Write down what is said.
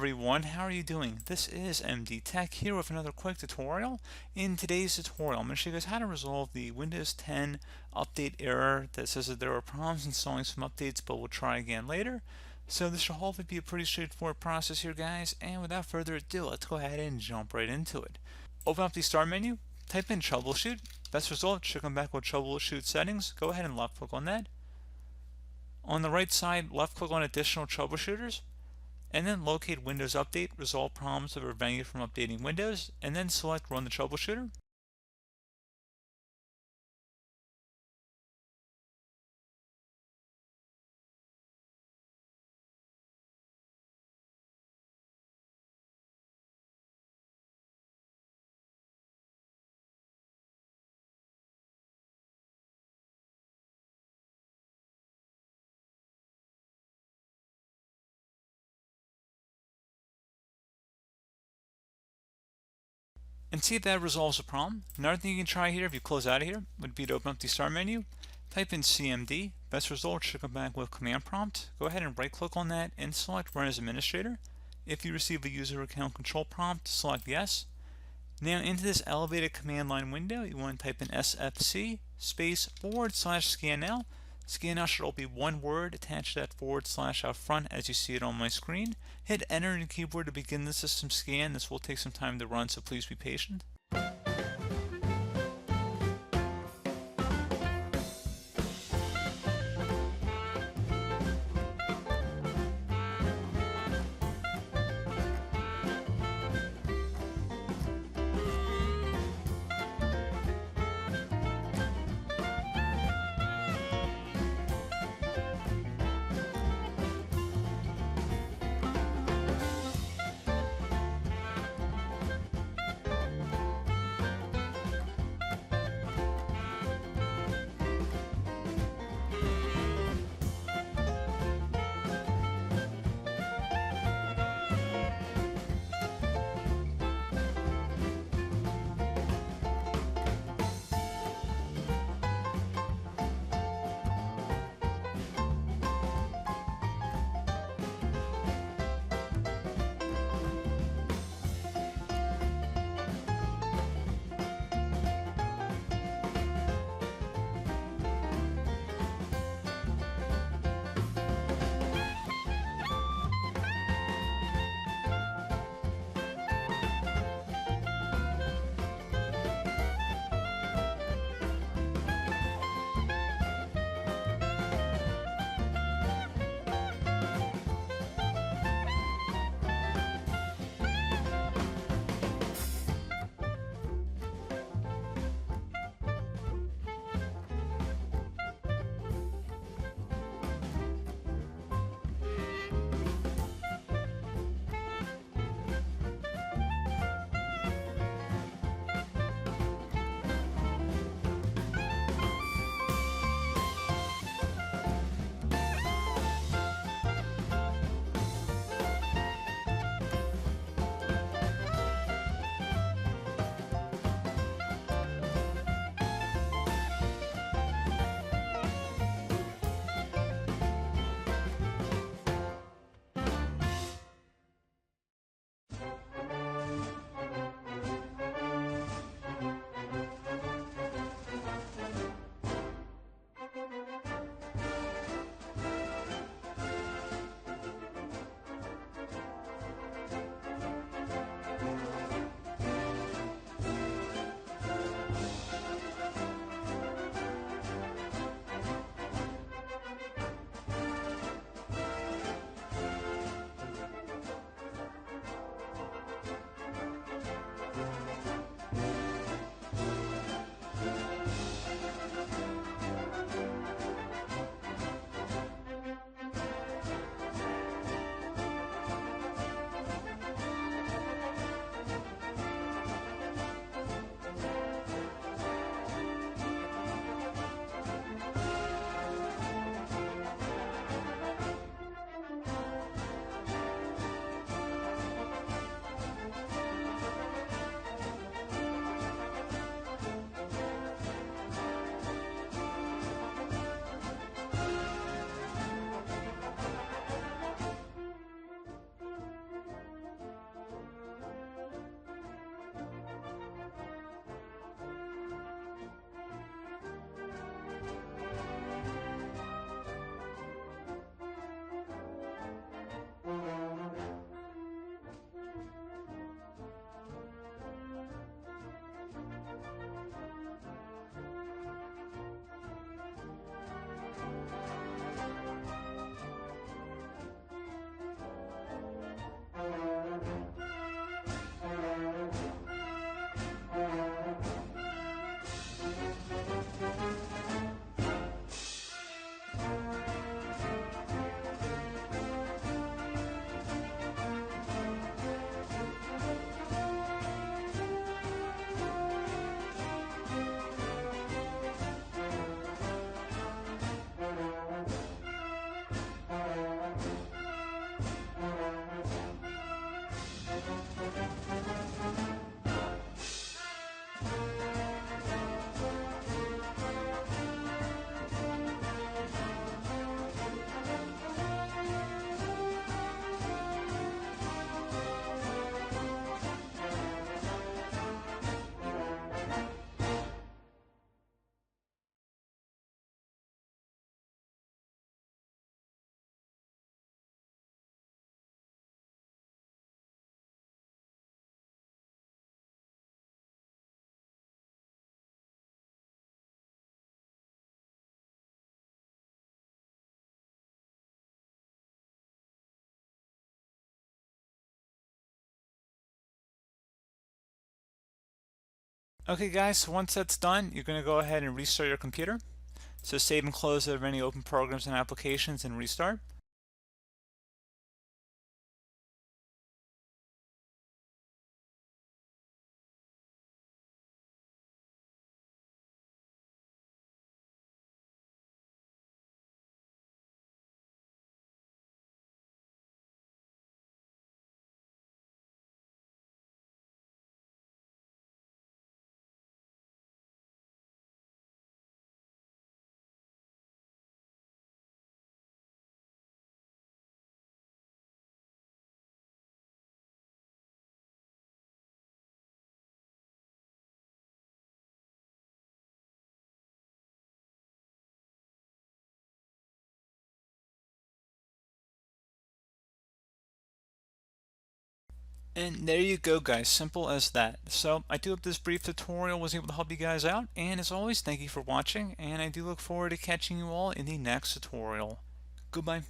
everyone, how are you doing? This is MD Tech here with another quick tutorial. In today's tutorial, I'm going to show you guys how to resolve the Windows 10 update error that says that there are problems installing some updates, but we'll try again later. So this should hopefully be a pretty straightforward process here, guys, and without further ado, let's go ahead and jump right into it. Open up the Start menu, type in Troubleshoot. Best result should come back with Troubleshoot settings. Go ahead and left click on that. On the right side, left click on Additional Troubleshooters, and then locate Windows Update, resolve problems that prevent you from updating Windows, and then select Run the Troubleshooter. And see if that resolves the problem. Another thing you can try here if you close out of here would be to open up the Start menu, type in CMD. Best result should come back with Command Prompt. Go ahead and right click on that and select Run as Administrator. If you receive a user account control prompt, select Yes. Now into this elevated command line window, you want to type in SFC space /scan now. Scan now should all be one word attached to that / out front as you see it on my screen. Hit enter on your keyboard to begin the system scan. This will take some time to run, so please be patient. Okay guys, so once that's done, you're going to go ahead and restart your computer. So save and close out of any open programs and applications and restart. And there you go guys, simple as that. So I do hope this brief tutorial was able to help you guys out, and as always, thank you for watching, and I do look forward to catching you all in the next tutorial. Goodbye.